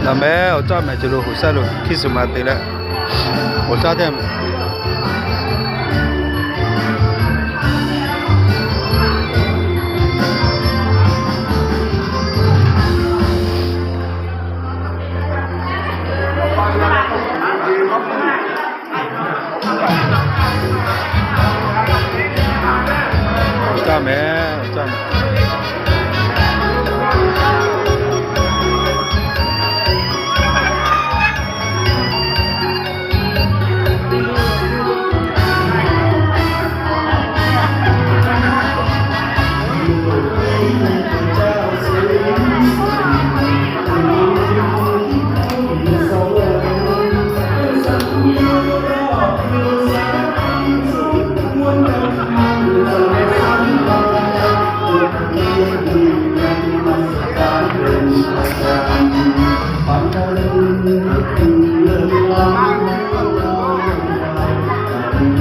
那没我专门就路后山路，其实嘛对了，我早点。赞美，赞美。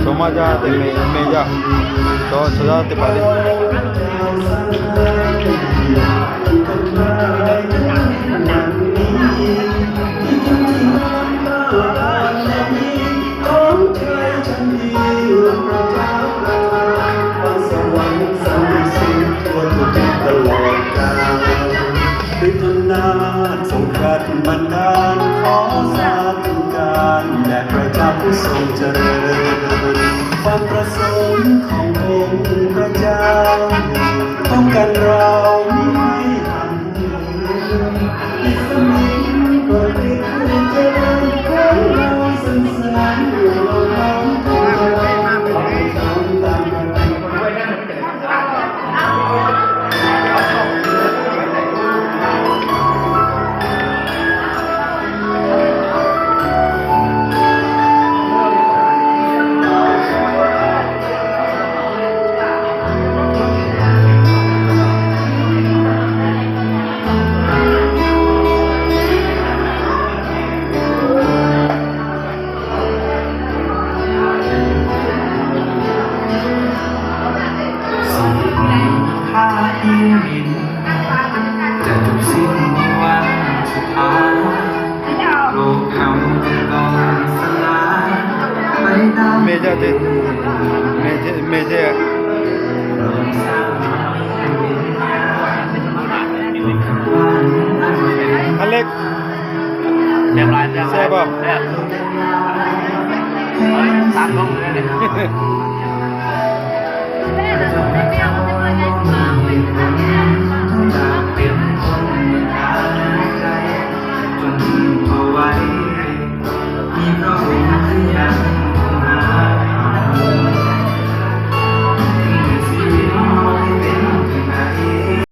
Somaja de meja, so sudah tepat.ทรงพระบันดาลขอสาธุการแด่พระเจ้าผู้ทรงเจริญความประสงค์ขององค์พระเจ้าต้องการเราไม่หันในสมัยก่อนที่คุณเจริญของเราสันสรรค์อยู่เราต้องทำตามจะถูกสิ้นวันสุดท้ายโลกเขาจะต้องสลายไปตาม Meja de, meja. Alex, siapa? Tanggung ini.